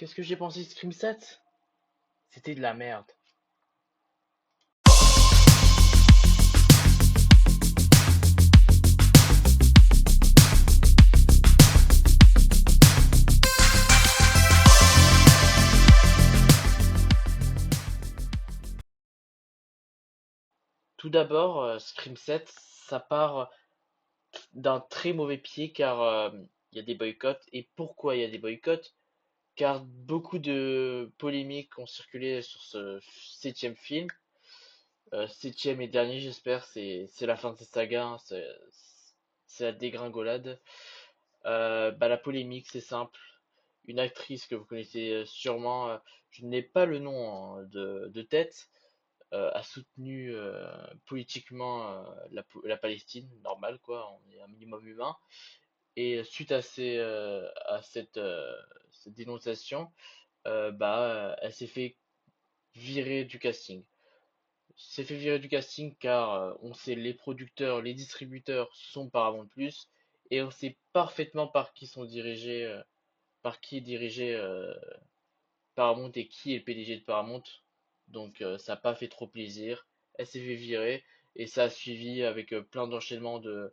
Qu'est-ce que j'ai pensé de Scream 7? C'était de la merde. Tout d'abord, Scream 7, ça part d'un très mauvais pied car il y a des boycotts. Et pourquoi il y a des boycotts? Car beaucoup de polémiques ont circulé sur ce septième film. Septième et dernier, j'espère, c'est la fin de cette saga, hein, c'est la dégringolade. La polémique, c'est simple. Une actrice que vous connaissez sûrement, je n'ai pas le nom hein, de tête, a soutenu politiquement la Palestine, normal quoi, on est un minimum humain. Et suite à, cette dénonciation, elle s'est fait virer du casting. S'est fait virer du casting car on sait les producteurs, les distributeurs sont Paramount Plus et on sait parfaitement par qui sont dirigés, par qui est dirigé Paramount et qui est le PDG de Paramount. Donc ça n'a pas fait trop plaisir. Elle s'est fait virer et ça a suivi avec plein d'enchaînements de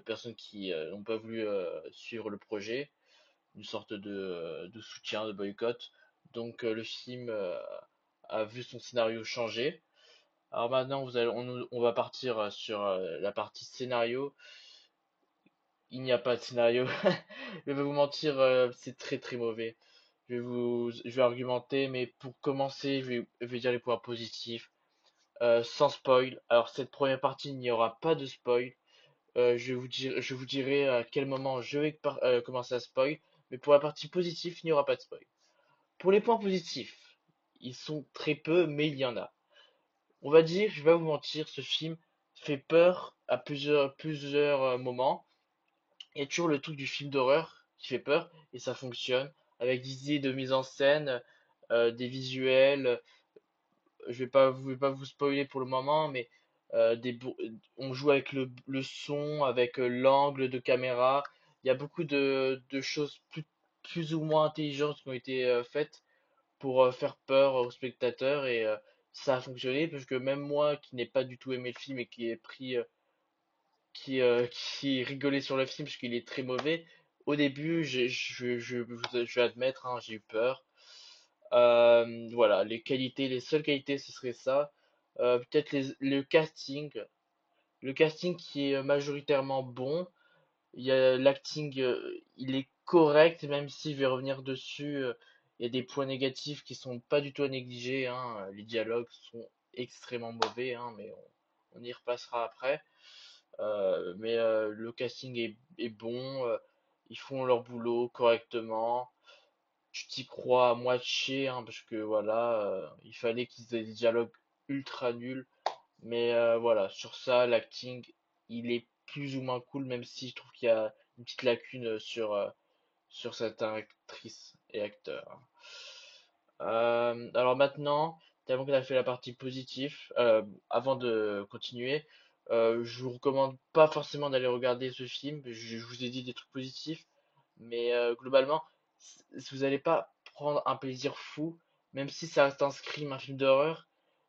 personnes qui n'ont pas voulu suivre le projet, une sorte de soutien, de boycott. Donc le film a vu son scénario changer. Alors maintenant, on va partir sur la partie scénario. Il n'y a pas de scénario. Je vais pas vous mentir, c'est très très mauvais. Je vais argumenter, mais pour commencer, je vais dire les points positifs, sans spoil. Alors cette première partie, il n'y aura pas de spoil. Je vous dirai à quel moment je vais commencer à spoil. Mais pour la partie positive, il n'y aura pas de spoil. Pour les points positifs, ils sont très peu, mais il y en a. On va dire, je vais pas vous mentir, ce film fait peur à plusieurs moments. Il y a toujours le truc du film d'horreur qui fait peur et ça fonctionne avec des idées de mise en scène, des visuels. Je vais pas vous spoiler pour le moment, mais on joue avec le son, avec l'angle de caméra. Il y a beaucoup de choses plus ou moins intelligentes qui ont été faites pour faire peur aux spectateurs et ça a fonctionné parce que même moi qui n'ai pas du tout aimé le film et qui ai pris qui rigolait sur le film parce qu'il est très mauvais. Au début, je vais admettre, hein, j'ai eu peur. Voilà, les seules qualités, ce serait ça. Peut-être le casting. Le casting qui est majoritairement bon. Il y a l'acting, il est correct, même si je vais revenir dessus. Il y a des points négatifs qui sont pas du tout à négliger, hein. Les dialogues sont extrêmement mauvais, hein, mais on y repassera après. Le casting est bon, ils font leur boulot correctement. Tu t'y crois à moitié, hein, parce que voilà, il fallait qu'ils aient des dialogues ultra nuls. Mais voilà, sur ça, l'acting, il est plus ou moins cool, même si je trouve qu'il y a une petite lacune sur certains actrices et acteurs. Alors maintenant, tellement qu'on a fait la partie positive, avant de continuer, je vous recommande pas forcément d'aller regarder ce film. Je vous ai dit des trucs positifs, mais globalement, si vous n'allez pas prendre un plaisir fou, même si ça reste un scream, un film d'horreur,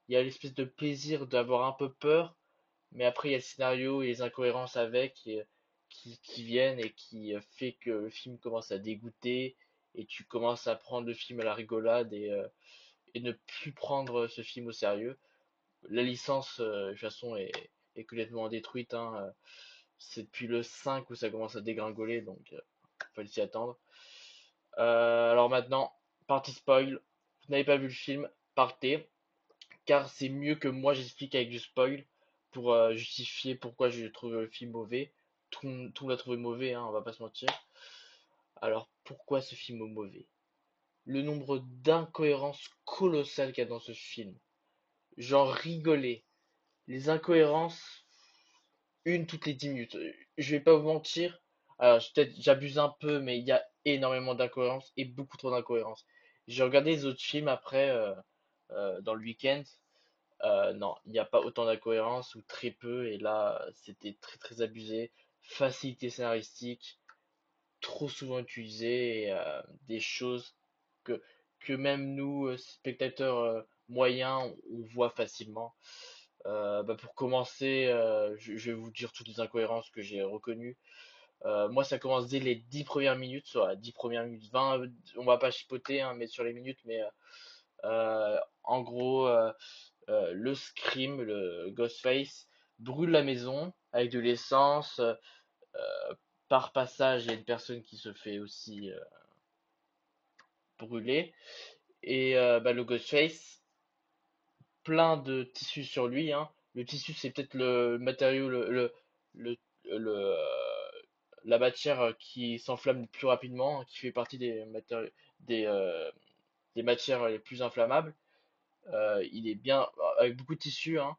il y a l'espèce de plaisir d'avoir un peu peur, mais après il y a le scénario et les incohérences avec qui viennent et qui fait que le film commence à dégoûter et tu commences à prendre le film à la rigolade et ne plus prendre ce film au sérieux. La licence, de toute façon, est complètement détruite, hein. C'est depuis le 5 où ça commence à dégringoler, donc faut s'y attendre. Alors maintenant, partie spoil. Vous n'avez pas vu le film, partez, car c'est mieux que moi j'explique avec du spoil pour justifier pourquoi je trouve le film mauvais. Tout l'a trouvé mauvais, hein, on va pas se mentir. Alors pourquoi ce film est mauvais? Le nombre d'incohérences colossales qu'il y a dans ce film. J'en rigolais. Les incohérences, une toutes les 10 minutes. Je vais pas vous mentir. Alors, peut-être j'abuse un peu, mais il y a énormément d'incohérences et beaucoup trop d'incohérences. J'ai regardé les autres films après, dans le week-end. Non, il n'y a pas autant d'incohérences ou très peu. Et là, c'était très très abusé. Facilité scénaristique, trop souvent utilisé. Et, des choses que même nous, spectateurs moyens, on voit facilement. Bah, pour commencer, je vais vous dire toutes les incohérences que j'ai reconnues. Moi, ça commence dès les 10 premières minutes, soit 10 premières minutes, 20, on va pas chipoter, hein, mais sur les minutes, mais en gros, le Scream, le Ghostface, brûle la maison avec de l'essence. Par passage, il y a une personne qui se fait aussi brûler. Et bah, le Ghostface, plein de tissus sur lui, hein. Le tissu, c'est peut-être le matériau, le, la matière qui s'enflamme le plus rapidement, qui fait partie des matériaux, des, euh, des matières les plus inflammables. Il est bien, avec beaucoup de tissu, hein.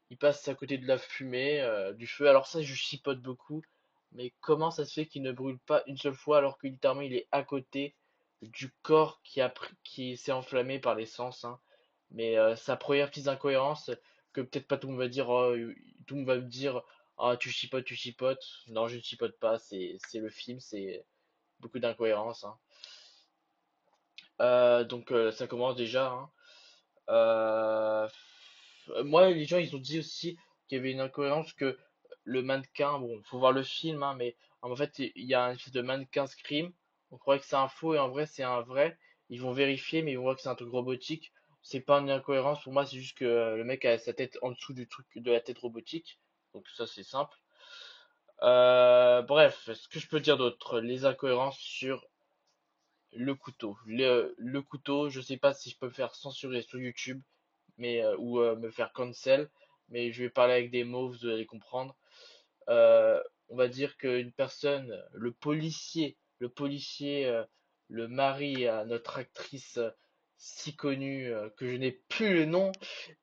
Il passe à côté de la fumée, du feu. Alors ça, je chipote beaucoup. Mais comment ça se fait qu'il ne brûle pas une seule fois alors que littéralement il est à côté du corps qui s'est enflammé par l'essence, hein. Mais sa première petite incohérence, que peut-être pas tout le monde va dire, oh, tout le monde va me dire, ah tu chipotes, tu chipotes. Non, je ne chipote pas, c'est le film, c'est beaucoup d'incohérences, hein. Donc ça commence déjà, hein. Euh, Moi, les gens, ils ont dit aussi qu'il y avait une incohérence que le mannequin, bon, faut voir le film, hein, mais en fait, il y a un espèce de mannequin Scream. On croit que c'est un faux et en vrai, c'est un vrai. Ils vont vérifier, mais ils vont voir que c'est un truc robotique. C'est pas une incohérence pour moi, c'est juste que le mec a sa tête en dessous du truc de la tête robotique. Donc ça, c'est simple. Bref, ce que je peux dire d'autre, les incohérences sur le couteau. Le couteau, je sais pas si je peux me faire censurer sur YouTube mais ou me faire cancel, mais je vais parler avec des mots, vous allez comprendre. On va dire qu'une personne, le mari à notre actrice si connue que je n'ai plus le nom,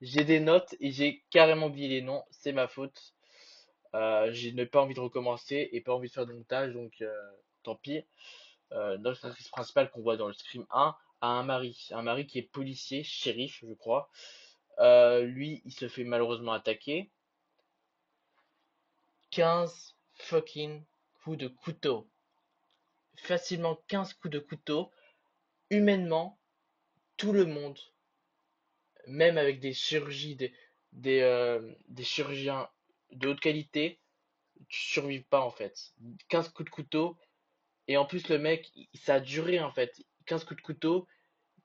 j'ai des notes et j'ai carrément oublié les noms, c'est ma faute. Je n'ai pas envie de recommencer et pas envie de faire de montage, donc tant pis. Notre actrice principale qu'on voit dans le Scream 1 a un mari qui est policier, shérif, je crois. Lui, il se fait malheureusement attaquer. 15 fucking coups de couteau. Facilement 15 coups de couteau. Humainement, tout le monde, même avec des chirurgies, des chirurgiens de haute qualité, tu survives pas en fait. 15 coups de couteau. Et en plus, le mec, ça a duré en fait. 15 coups de couteau,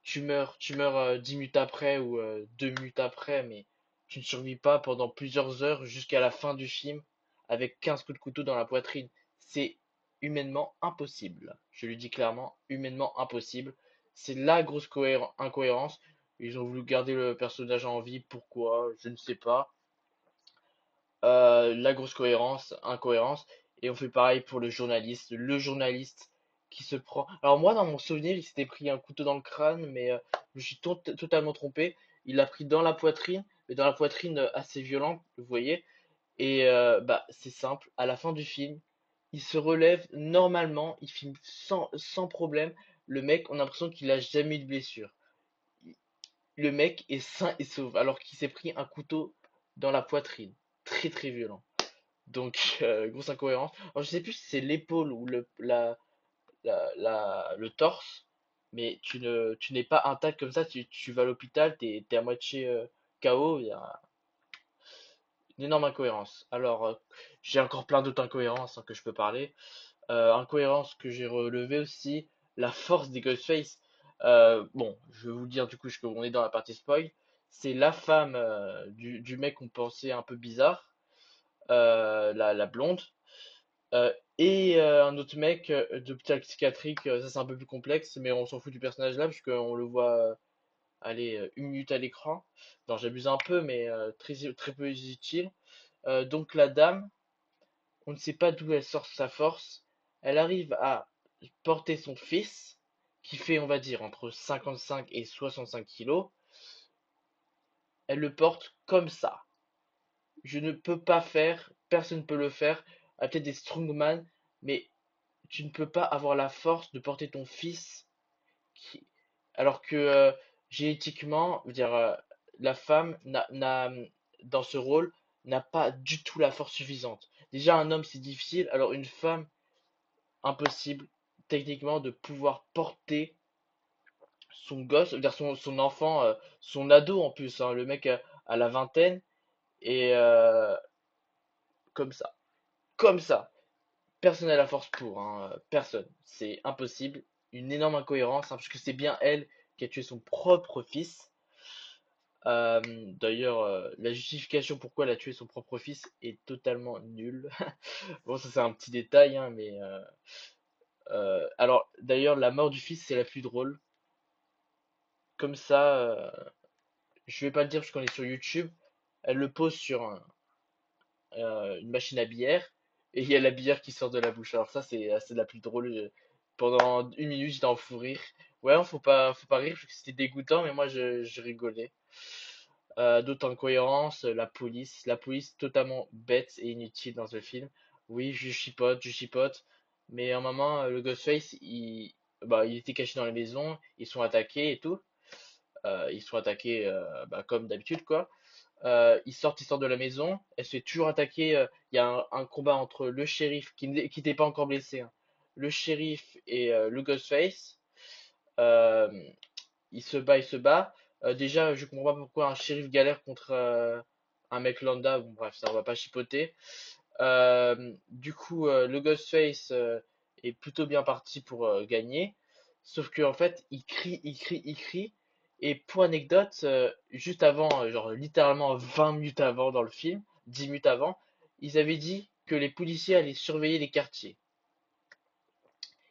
tu meurs 10 minutes après ou 2 minutes après, mais tu ne survis pas pendant plusieurs heures jusqu'à la fin du film avec 15 coups de couteau dans la poitrine. C'est humainement impossible. Je lui dis clairement, humainement impossible. C'est la grosse incohérence. Ils ont voulu garder le personnage en vie. Pourquoi? Je ne sais pas. La grosse incohérence. Et on fait pareil pour le journaliste. Le journaliste qui se prend. Alors moi, dans mon souvenir, il s'était pris un couteau dans le crâne, mais je me suis totalement trompé. Il l'a pris dans la poitrine, mais dans la poitrine assez violente, vous voyez. Et bah c'est simple. À la fin du film, il se relève normalement, il filme sans problème. Le mec, on a l'impression qu'il a jamais eu de blessure. Le mec est sain et sauf, alors qu'il s'est pris un couteau dans la poitrine. Très très violent. Donc, grosse incohérence. Alors, je sais plus si c'est l'épaule ou le torse, mais tu n'es pas intact comme ça, tu vas à l'hôpital, t'es à moitié KO, il y a une énorme incohérence. Alors, j'ai encore plein d'autres incohérences hein, que je peux parler. Incohérence que j'ai relevé aussi, la force des Ghostface. Bon, je vais vous le dire du coup, on est dans la partie spoil. C'est la femme du mec qu'on pensait un peu bizarre, la blonde. Et un autre mec d'hôpital psychiatrique, ça c'est un peu plus complexe, mais on s'en fout du personnage là, puisqu'on le voit aller une minute à l'écran. Non, j'abuse un peu, mais très, très peu utile. Donc la dame, on ne sait pas d'où elle sort sa force. Elle arrive à porter son fils, qui fait, on va dire, entre 55 et 65 kilos. Elle le porte comme ça. Je ne peux pas faire, personne ne peut le faire. Peut-être des strongman, mais tu ne peux pas avoir la force de porter ton fils qui... alors que génétiquement, je veux dire, la femme dans ce rôle n'a pas du tout la force suffisante. Déjà un homme c'est difficile, alors une femme impossible techniquement de pouvoir porter son gosse, vers son enfant, son ado en plus, hein, le mec à la vingtaine, et comme ça. Comme ça. Personne n'a la force pour, hein, personne. C'est impossible. Une énorme incohérence, hein, parce que c'est bien elle qui a tué son propre fils. Euh, D'ailleurs, la justification pourquoi elle a tué son propre fils est totalement nulle. Bon, ça c'est un petit détail, hein, mais alors d'ailleurs la mort du fils c'est la plus drôle. Comme ça, je vais pas le dire parce qu'on est sur YouTube. Elle le pose sur une machine à bière et il y a la bière qui sort de la bouche. Alors ça c'est la plus drôle. Pendant une minute j'étais en fou rire. Ouais, hein, faut pas rire parce que c'était dégoûtant, mais moi je rigolais. D'autres incohérences, la police totalement bête et inutile dans ce film. Oui, je chipote, mais à un moment, le Ghostface, il était caché dans la maison, ils sont attaqués et tout. Ils sont attaqués bah, comme d'habitude, quoi. Ils sortent de la maison, elle se fait toujours attaquer. Il y a un combat entre le shérif, qui n'était pas encore blessé, hein, le shérif et le Ghostface. Euh, il se bat. Déjà, je comprends pas pourquoi un shérif galère contre un mec lambda. Bon, bref, ça on va pas chipoter. Du coup, le Ghostface est plutôt bien parti pour gagner. Sauf que en fait, il crie, il crie, il crie. Et pour anecdote, juste avant, genre littéralement 20 minutes avant dans le film, 10 minutes avant, ils avaient dit que les policiers allaient surveiller les quartiers.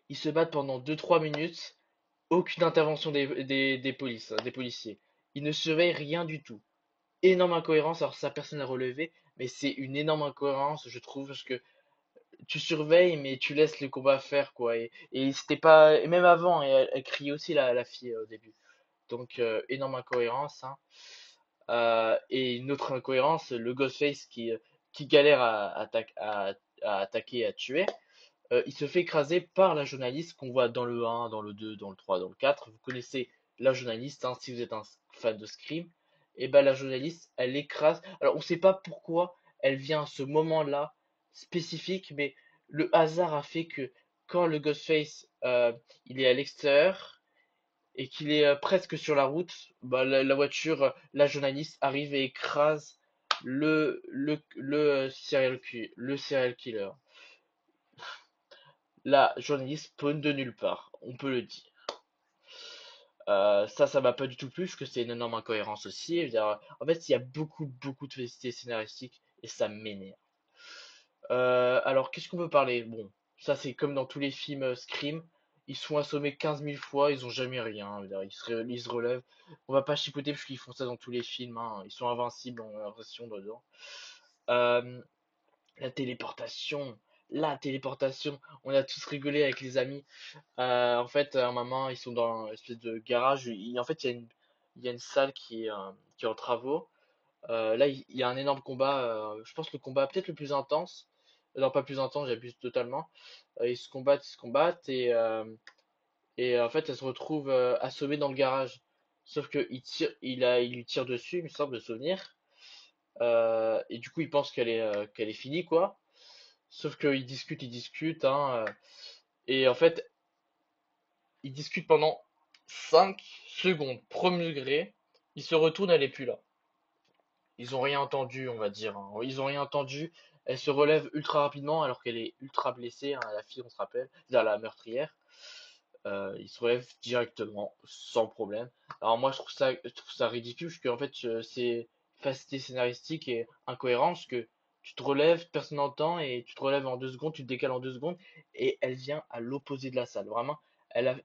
Ils se battent pendant 2-3 minutes. Aucune intervention des policiers. Ils ne surveillent rien du tout. Énorme incohérence, alors ça personne n'a relevé, mais c'est une énorme incohérence, je trouve, parce que tu surveilles, mais tu laisses le combat faire, quoi. Et c'était pas. Et même avant, et elle criait aussi la fille au début. Donc, énorme incohérence, hein. Et une autre incohérence, le Ghostface qui galère à attaquer, à tuer. Il se fait écraser par la journaliste qu'on voit dans le 1, dans le 2, dans le 3, dans le 4. Vous connaissez la journaliste, hein, si vous êtes un fan de Scream. Et ben la journaliste, elle écrase. Alors on ne sait pas pourquoi elle vient à ce moment-là spécifique, mais le hasard a fait que quand le Ghostface il est à l'extérieur et qu'il est presque sur la route, bah, la voiture, la journaliste arrive et écrase le serial killer. La journaliste spawn de nulle part, on peut le dire. Ça m'a pas du tout plu, parce que c'est une énorme incohérence aussi. Je veux dire, en fait, il y a beaucoup, beaucoup de félicité scénaristiques, et ça m'énerve. Alors, qu'est-ce qu'on peut parler? Bon, ça c'est comme dans tous les films Scream. Ils sont assommés 15 000 fois, ils ont jamais rien. Je veux dire, ils se relèvent. On va pas chipoter parce qu'ils font ça dans tous les films, hein. Ils sont invincibles, on a l'impression dedans. Euh, la téléportation. La téléportation. On a tous rigolé avec les amis. En fait, à un moment, ils sont dans une espèce de garage. En fait, il y a une salle qui est en travaux. Là, il y a un énorme combat. Je pense le combat peut-être le plus intense. Non, pas plus intense, j'abuse totalement. Ils se combattent et en fait, elle se retrouve assommée dans le garage. Sauf que il lui tire dessus, il me semble, de souvenir. Et du coup, il pense qu'elle est finie, quoi. Sauf qu'ils discutent, ils discutent, hein. Et en fait, ils discutent pendant 5 secondes, premier degré. Ils se retournent, elle est plus là. Ils ont rien entendu, on va dire, hein. Ils ont rien entendu. Elle se relève ultra rapidement alors qu'elle est ultra blessée, hein, la fille, on se rappelle, c'est-à-dire la meurtrière. Il se relève directement, sans problème. Alors moi, je trouve ça ridicule, parce qu'en fait, c'est facilité scénaristique et incohérence que tu te relèves, personne n'entend, et tu te relèves en 2 secondes, tu te décales en 2 secondes, et elle vient à l'opposé de la salle. Vraiment, elle a,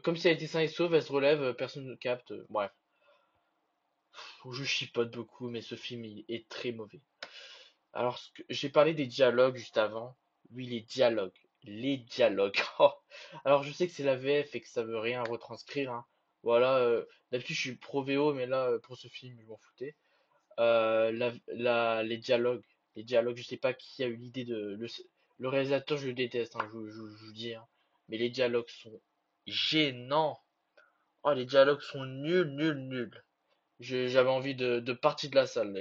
comme si elle était sain et sauve, elle se relève, personne ne capte. Bref, je chipote beaucoup, mais ce film il est très mauvais. Alors, j'ai parlé des dialogues juste avant. Oui, les dialogues. Les dialogues. Oh. Alors, je sais que c'est la VF et que ça veut rien retranscrire, hein. Voilà, d'habitude je suis pro VO, mais là, pour ce film, je m'en foutais. Les dialogues. Les dialogues, je sais pas qui a eu l'idée de. Le réalisateur, je le déteste, hein, je vous dis, hein. Mais les dialogues sont gênants. Oh, les dialogues sont nuls, nuls, nuls. J'avais envie de partir de la salle.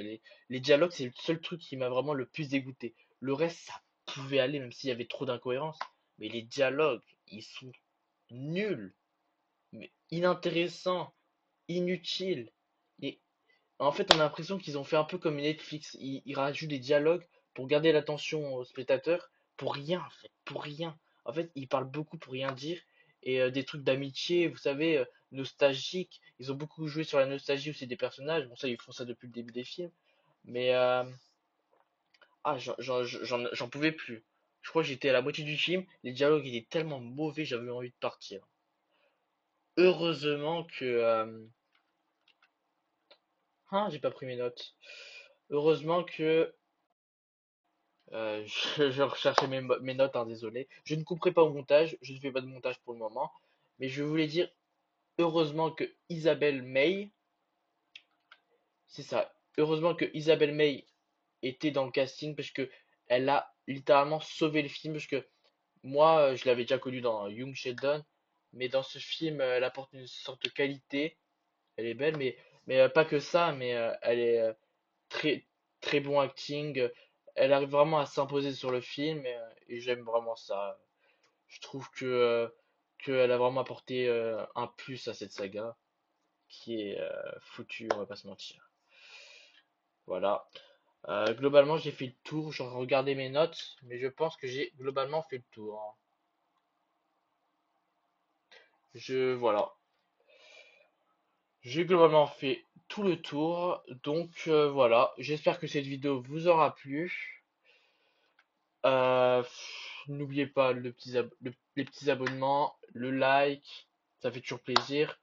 Les dialogues, c'est le seul truc qui m'a vraiment le plus dégoûté. Le reste, ça pouvait aller, même s'il y avait trop d'incohérences. Mais les dialogues, ils sont nuls. mais inintéressant, inutile. Et en fait, on a l'impression qu'ils ont fait un peu comme Netflix. Ils rajoutent des dialogues pour garder l'attention au spectateur, pour rien, en fait, pour rien. En fait, ils parlent beaucoup pour rien dire. Et des trucs d'amitié, vous savez, nostalgiques. Ils ont beaucoup joué sur la nostalgie aussi des personnages. Bon, ça, ils font ça depuis le début des films. Mais j'en pouvais plus. Je crois que j'étais à la moitié du film. Les dialogues étaient tellement mauvais, j'avais envie de partir. Heureusement que j'ai pas pris mes notes. Heureusement que je recherchais mes notes, hein, désolé. Je ne couperai pas au montage, je ne fais pas de montage pour le moment. Mais je voulais dire, heureusement que Isabelle May, c'est ça, heureusement que Isabelle May était dans le casting parce que elle a littéralement sauvé le film. Parce que moi, je l'avais déjà connue dans Young Sheldon, mais dans ce film, elle apporte une sorte de qualité. Elle est belle, mais pas que ça, mais elle est très, très bon acting. Elle arrive vraiment à s'imposer sur le film et j'aime vraiment ça. Je trouve qu'elle a vraiment apporté un plus à cette saga qui est foutue, on va pas se mentir. Voilà. Globalement, j'ai fait le tour. J'ai regardé mes notes, mais je pense que j'ai globalement fait le tour, hein. Voilà. J'ai globalement fait tout le tour. Donc voilà. J'espère que cette vidéo vous aura plu. N'oubliez pas les petits abonnements, le like, ça fait toujours plaisir.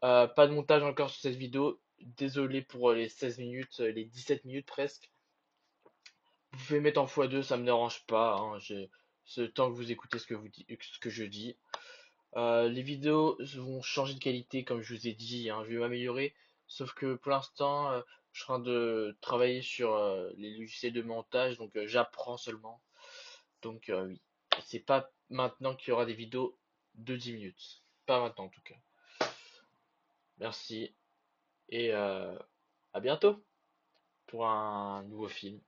Pas de montage encore sur cette vidéo. Désolé pour les 16 minutes, les 17 minutes presque. Vous pouvez mettre en x2, ça me dérange pas, hein. Ce temps que vous écoutez ce que je dis. Les vidéos vont changer de qualité, comme je vous ai dit, hein. Je vais m'améliorer. Sauf que pour l'instant, je suis en train de travailler sur les logiciels de montage, donc j'apprends seulement. Donc oui, c'est pas maintenant qu'il y aura des vidéos de 10 minutes. Pas maintenant en tout cas. Merci et à bientôt pour un nouveau film.